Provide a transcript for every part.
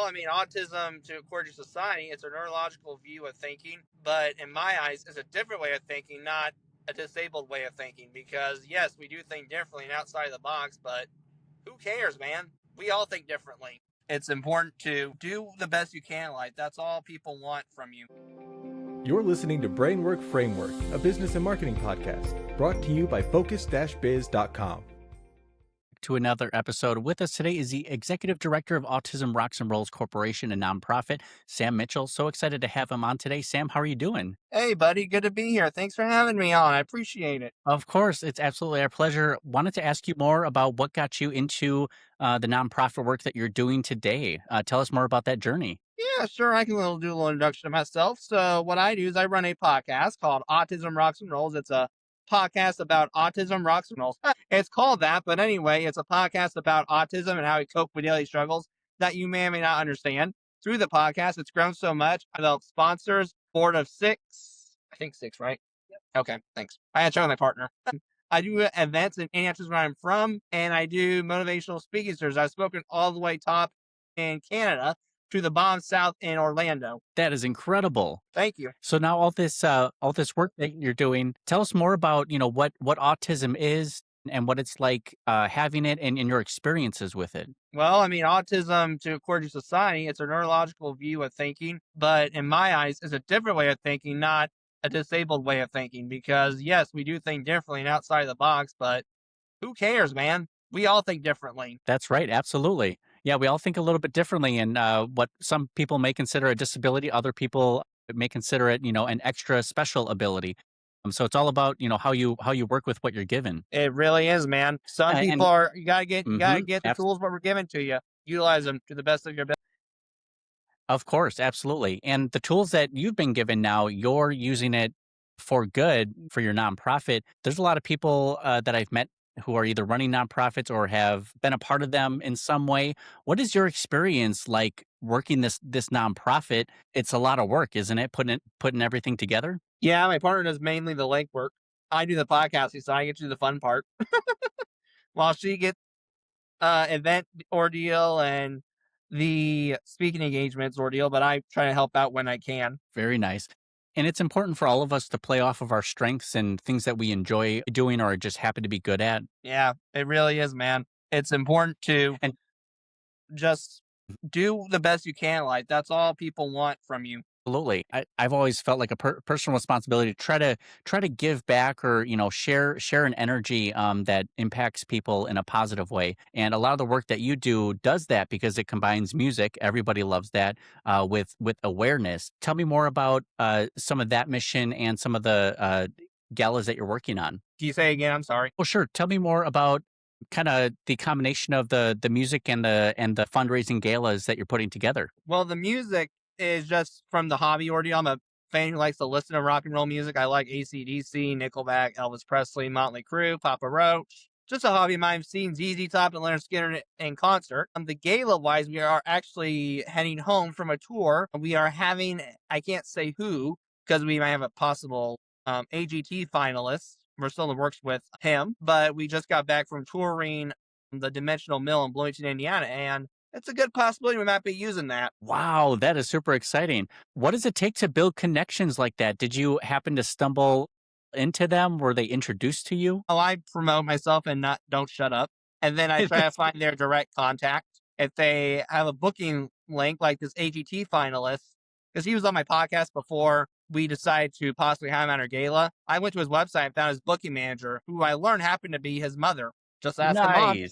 I mean, autism, according to society, it's a neurological view of thinking, but in my eyes, it's a different way of thinking, not a disabled way of thinking. Because yes, we do think differently and outside of the box, but who cares, man? We all think differently. It's important to do the best you can in life. That's all people want from you. You're listening to Brainwork Framework, a business and marketing podcast, brought to you by focus-biz.com. To another episode. With us today is the Executive Director of Autism Rocks and Rolls Corporation and Nonprofit, Sam Mitchell. So excited to have him on today. Sam, how are you doing? Hey, buddy. Good to be here. Thanks for having me on. I appreciate it. Of course. It's absolutely our pleasure. Wanted to ask you more about what got you into the nonprofit work that you're doing today. Tell us more about that journey. Yeah, sure. I can do a little introduction to myself. So what I do is I run a podcast called Autism Rocks and Rolls. It's a podcast about autism, rocks and rolls. It's called that, but anyway, it's a podcast about autism and how we cope with daily struggles that you may or may not understand. Through the podcast, it's grown so much. I developed sponsors, board of 6. I think 6, right? Yep. Okay, thanks. I had to check with my partner. I do events in Indianapolis where I'm from, and I do motivational speaking tours. I've spoken all the way top in Canada to the bomb south in Orlando. That is incredible. Thank you. So now all this work that you're doing, tell us more about, what autism is and what it's like having it and your experiences with it. Well, I mean, autism, according to society, it's a neurological view of thinking, but in my eyes, it's a different way of thinking, not a disabled way of thinking. Because yes, we do think differently and outside of the box, but who cares, man? We all think differently. That's right. Absolutely. Yeah, we all think a little bit differently. And what some people may consider a disability, other people may consider it, an extra special ability. So it's all about, how you work with what you're given. It really is, man. Some people you gotta get the tools what we're given to you. Utilize them to the best of your ability. Of course, absolutely. And the tools that you've been given now, you're using it for good for your nonprofit. There's a lot of people that I've met who are either running nonprofits or have been a part of them in some way. What is your experience like working this nonprofit? It's a lot of work, isn't it? Putting everything together? Yeah, my partner does mainly the legwork. I do the podcasting, so I get to do the fun part. While she gets event ordeal and the speaking engagements ordeal, but I try to help out when I can. Very nice. And it's important for all of us to play off of our strengths and things that we enjoy doing or just happen to be good at. Yeah, it really is, man. It's important to just do the best you can in life. That's all people want from you. Absolutely. I've always felt like a personal responsibility to try to give back or, share an energy that impacts people in a positive way. And a lot of the work that you do does that because it combines music. Everybody loves that with awareness. Tell me more about some of that mission and some of the galas that you're working on. Can you say again? I'm sorry. Well, sure. Tell me more about kind of the combination of the music and the fundraising galas that you're putting together. Well, the music is just from the hobby ordeal. I'm a fan who likes to listen to rock and roll music. I like AC/DC, Nickelback, Elvis Presley, Motley Crue, Papa Roach. Just a hobby of mine. I've seen ZZ Top and Leonard Skinner in concert. The gala-wise, we are actually heading home from a tour. We are having, I can't say who, because we might have a possible AGT finalist. We're still in the works with him, but we just got back from touring the Dimensional Mill in Bloomington, Indiana, and it's a good possibility we might be using that. Wow, that is super exciting. What does it take to build connections like that? Did you happen to stumble into them? Were they introduced to you? Oh, I promote myself and don't shut up. And then I try to find their direct contact. If they have a booking link like this AGT finalist, because he was on my podcast before we decided to possibly have him at our gala, I went to his website and found his booking manager, who I learned happened to be his mother. Just asked him on.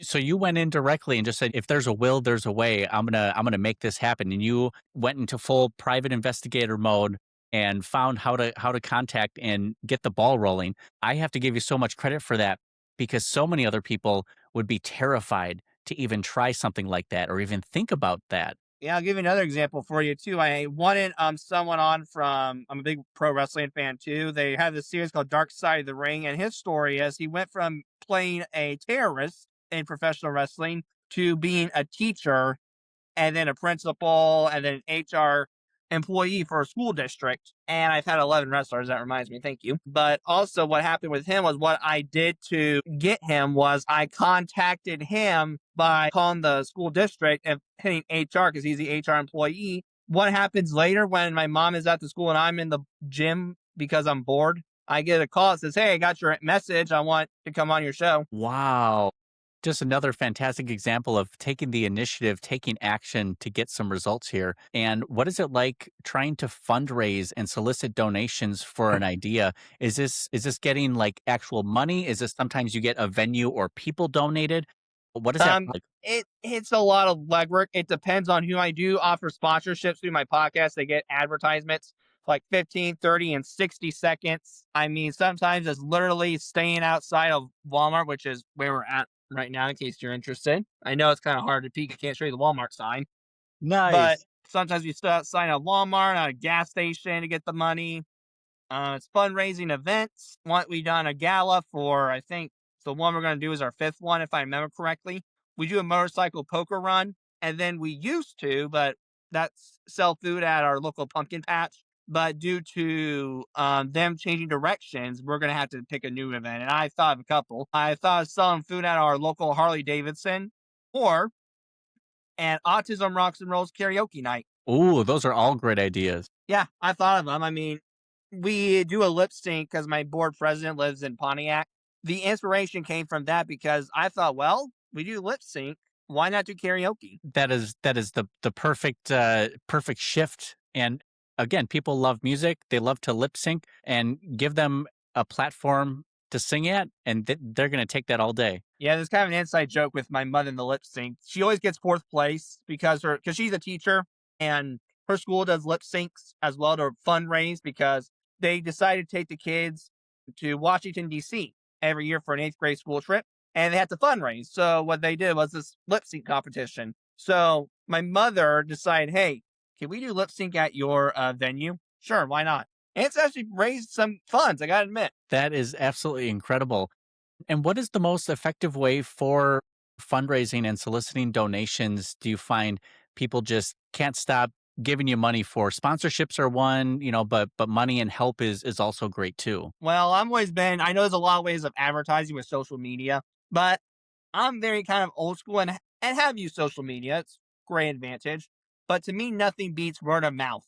So you went in directly and just said, if there's a will, there's a way. I'm gonna make this happen. And you went into full private investigator mode and found how to contact and get the ball rolling. I have to give you so much credit for that because so many other people would be terrified to even try something like that or even think about that. Yeah, I'll give you another example for you too. I wanted someone on from, I'm a big pro wrestling fan too. They have this series called Dark Side of the Ring, and his story is he went from playing a terrorist in professional wrestling to being a teacher and then a principal and then an HR employee for a school district, and I've had 11 wrestlers. That reminds me, thank you. But also, what happened with him was what I did to get him was I contacted him by calling the school district and hitting HR because he's the HR employee. What happens later when my mom is at the school and I'm in the gym because I'm bored? I get a call that says, "Hey, I got your message. I want to come on your show." Wow. Just another fantastic example of taking the initiative, taking action to get some results here. And what is it like trying to fundraise and solicit donations for an idea? Is this getting like actual money? Is this sometimes you get a venue or people donated? What is that Um, like? it's a lot of legwork. It depends on who I do offer sponsorships through my podcast. They get advertisements like 15, 30, and 60 seconds. I mean, sometimes it's literally staying outside of Walmart, which is where we're at right now, in case you're interested. I know it's kind of hard to peek. I can't show you the Walmart sign, but Nice. sometimes we stay outside of Walmart, at a gas station to get the money. It's fundraising events. We done a gala for, I think the one we're going to do is our fifth one, if I remember correctly. We do a motorcycle poker run, and then we used to, but that's sell food at our local pumpkin patch. But due to them changing directions, we're going to have to pick a new event. And I thought of a couple. I thought of selling food at our local Harley Davidson or an Autism Rocks and Rolls karaoke night. Ooh, those are all great ideas. Yeah, I thought of them. I mean, we do a lip sync because my board president lives in Pontiac. The inspiration came from that because I thought, well, we do lip sync. Why not do karaoke? That is the perfect shift. And again, people love music. They love to lip sync and give them a platform to sing at, and they're going to take that all day. Yeah, there's kind of an inside joke with my mother in the lip sync. She always gets fourth place because she's a teacher and her school does lip syncs as well to fundraise because they decided to take the kids to Washington D.C. every year for an eighth grade school trip, and they had to fundraise. So what they did was this lip sync competition. So my mother decided, hey, can we do lip sync at your venue? Sure, why not? And it's actually raised some funds. I gotta admit. That is absolutely incredible. And what is the most effective way for fundraising and soliciting donations? Do you find people just can't stop giving you money for sponsorships are one, but money and help is also great too. Well, I've always been, I know there's a lot of ways of advertising with social media, but I'm very kind of old school and have used social media. It's a great advantage. But to me, nothing beats word of mouth.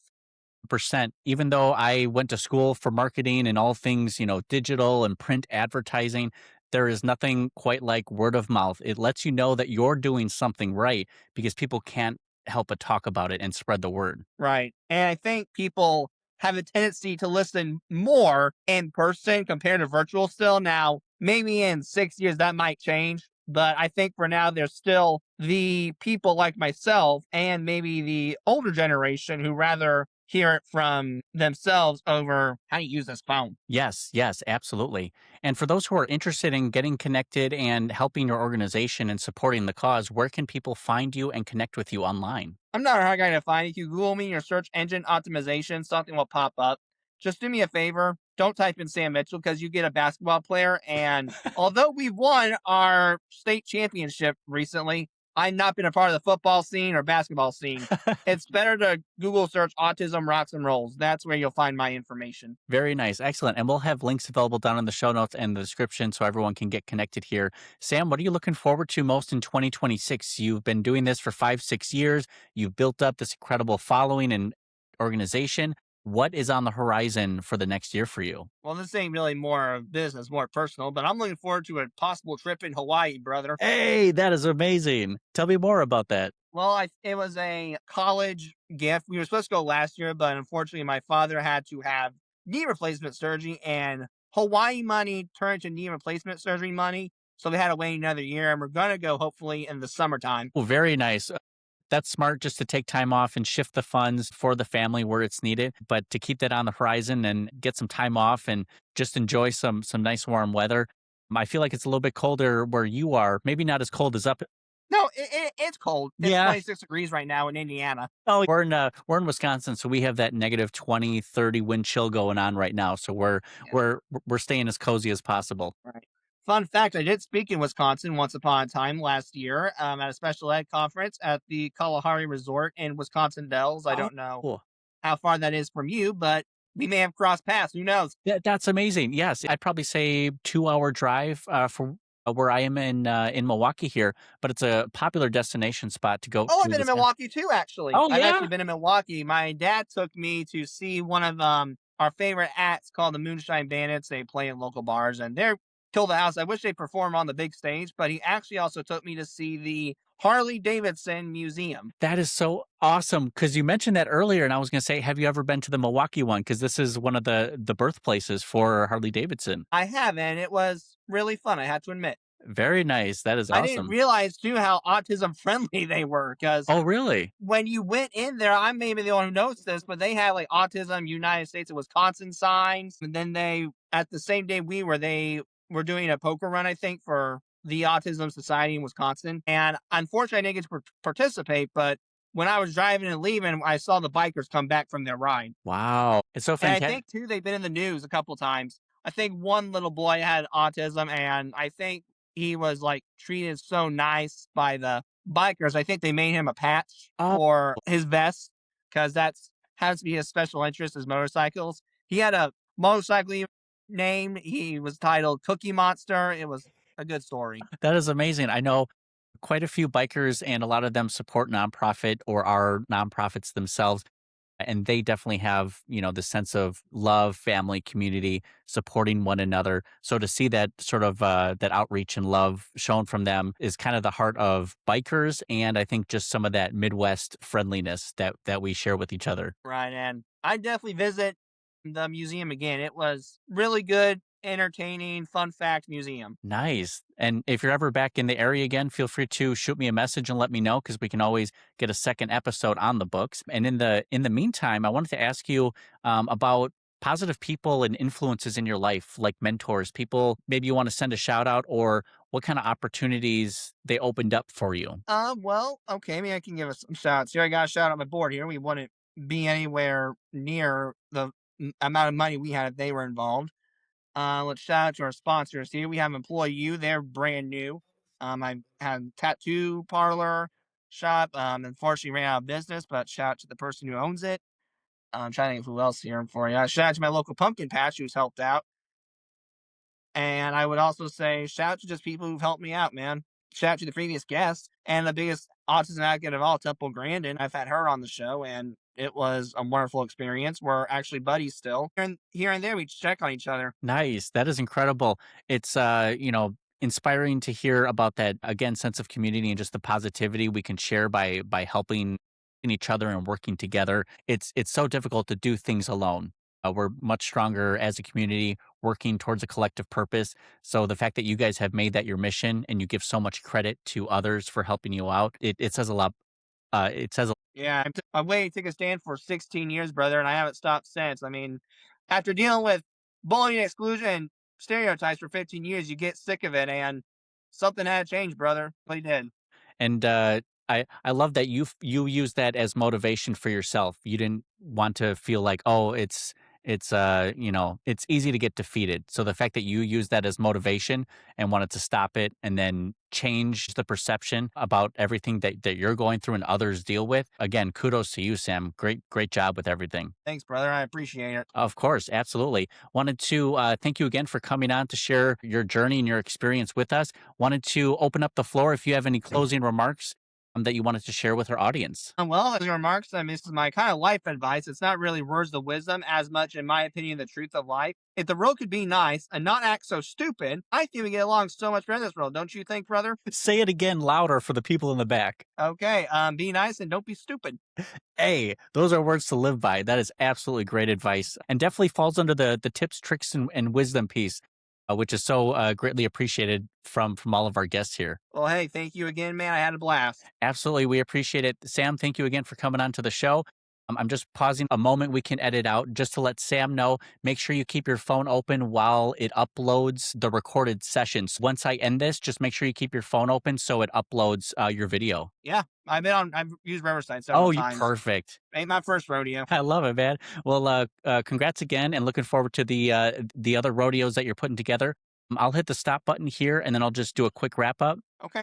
Percent. Even though I went to school for marketing and all things, digital and print advertising, there is nothing quite like word of mouth. It lets you know that you're doing something right because people can't help but talk about it and spread the word. Right. And I think people have a tendency to listen more in person compared to virtual still. Now, maybe in 6 years that might change. But I think for now, there's still the people like myself and maybe the older generation who rather hear it from themselves over how to use this phone. Yes, yes, absolutely. And for those who are interested in getting connected and helping your organization and supporting the cause, where can people find you and connect with you online? I'm not a hard guy to find. If you Google me in your search engine optimization, something will pop up. Just do me a favor. Don't type in Sam Mitchell because you get a basketball player. And although we've won our state championship recently, I've not been a part of the football scene or basketball scene. It's better to Google search Autism Rocks and Rolls. That's where you'll find my information. Very nice. Excellent. And we'll have links available down in the show notes and the description so everyone can get connected here. Sam, what are you looking forward to most in 2026? You've been doing this for 5, 6 years. You've built up this incredible following and organization. What is on the horizon for the next year for you? Well, this ain't really more of business, more personal, but I'm looking forward to a possible trip in Hawaii, brother. Hey, that is amazing. Tell me more about that. Well, it was a college gift. We were supposed to go last year, but unfortunately, my father had to have knee replacement surgery, and Hawaii money turned to knee replacement surgery money. So they had to wait another year, and we're going to go hopefully in the summertime. Well, very nice. That's smart just to take time off and shift the funds for the family where it's needed, but to keep that on the horizon and get some time off and just enjoy some nice warm weather. I feel like it's a little bit colder where you are. Maybe not as cold as up. No, it's cold. It's Yeah. 26 degrees right now in Indiana. Oh, we're in Wisconsin, so we have that negative 20, 30 wind chill going on right now. So we're Yeah. we're we're staying as cozy as possible. Right. Fun fact, I did speak in Wisconsin once upon a time last year at a special ed conference at the Kalahari Resort in Wisconsin Dells. I Oh, don't know cool. how far that is from you, but we may have crossed paths. Who knows? That's amazing. Yes, I'd probably say 2-hour drive for where I am in Milwaukee here, but it's a popular destination spot to go Oh, I've to. been in Milwaukee too, actually. Oh I've actually yeah, been in Milwaukee. My dad took me to see one of our favorite acts called the Moonshine Bandits. They play in local bars and they're kill the house. I wish they perform on the big stage, but he actually also took me to see the Harley Davidson Museum. that is so awesome because you mentioned that earlier, and I was going to say, have you ever been to the Milwaukee one? Because this is one of the birthplaces for Harley Davidson. I have, and it was really fun, I have to admit. Very nice. That is I didn't awesome. realize too how autism friendly they were because Oh, really? when you went in there, I may be the one who noticed this, but they had like Autism United States and Wisconsin signs. And then they, at the same day they were doing a poker run, I think, for the Autism Society in Wisconsin. And unfortunately, I didn't get to participate, but when I was driving and leaving, I saw the bikers come back from their ride. Wow. It's so And I fantastic. think too, they've been in the news a couple times. I think one little boy had autism, and I think he was like treated so nice by the bikers. I think they made him a patch Oh, for his vest because that's has to be his special interest is motorcycles. He had a motorcycle name. He was titled Cookie Monster. It was a good story. that is amazing. I know quite a few bikers, and a lot of them support nonprofit or are nonprofits themselves. And they definitely have, the sense of love, family, community, supporting one another. So to see that sort of that outreach and love shown from them is kind of the heart of bikers, and I think just some of that Midwest friendliness that we share with each other. Right. And I definitely visit the museum again. It was really good, entertaining, fun fact museum. Nice. And if you're ever back in the area again, feel free to shoot me a message and let me know because we can always get a second episode on the books. And in the meantime, I wanted to ask you about positive people and influences in your life, like mentors, people maybe you want to send a shout out or what kind of opportunities they opened up for you. Well, okay, maybe I can give us some shouts here. I got a shout out my board here. We wouldn't be anywhere near the amount of money we had if they were involved. Let's shout out to our sponsors here. We have Employ You. They're brand new. I had tattoo parlor shop. Unfortunately ran out of business, but shout out to the person who owns it. I'm trying to think of who else here for you. Shout out to my local pumpkin patch who's helped out. And I would also say shout out to just people who've helped me out, man. Shout out to the previous guest and the biggest autism advocate of all, Temple Grandin. I've had her on the show and it was a wonderful experience. We're actually buddies still. And here and there we check on each other. Nice. That is incredible. It's inspiring to hear about that again sense of community and just the positivity we can share by helping each other and working together. It's so difficult to do things alone. We're much stronger as a community working towards a collective purpose. So the fact that you guys have made that your mission and you give so much credit to others for helping you out, it says a lot. It says Yeah, I've waited to take a stand for 16 years, brother, and I haven't stopped since. I mean, after dealing with bullying, exclusion, and stereotypes for 15 years, you get sick of it, and something had to change, brother. Really did. And I love that you use that as motivation for yourself. You didn't want to feel like, oh, it's easy to get defeated. So the fact that you use that as motivation and wanted to stop it and then change the perception about everything that you're going through and others deal with. Again, kudos to you, Sam. Great job with everything. Thanks, brother. I appreciate it. Of course, absolutely. Wanted to thank you again for coming on to share your journey and your experience with us. Wanted to open up the floor if you have any closing remarks that you wanted to share with our audience. Well, as your remarks, I mean, this is my kind of life advice. It's not really words of wisdom as much, in my opinion, the truth of life. If the world could be nice and not act so stupid, I think we get along so much better in this world. Don't you think, brother? Say it again louder for the people in the back. Okay. Be nice and don't be stupid. Hey, those are words to live by. That is absolutely great advice and definitely falls under the tips, tricks, and wisdom piece, which is so greatly appreciated from all of our guests here. Well, hey, thank you again, man. I had a blast. Absolutely. We appreciate it. Sam, thank you again for coming on to the show. I'm just pausing a moment we can edit out just to let Sam know. Make sure you keep your phone open while it uploads the recorded sessions. Once I end this, just make sure you keep your phone open so it uploads your video. Yeah, I've used Riverside several Oh, you times. perfect. Ain't my first rodeo. I love it, man. Well, congrats again, and looking forward to the other rodeos that you're putting together. I'll hit the stop button here, and then I'll just do a quick wrap up.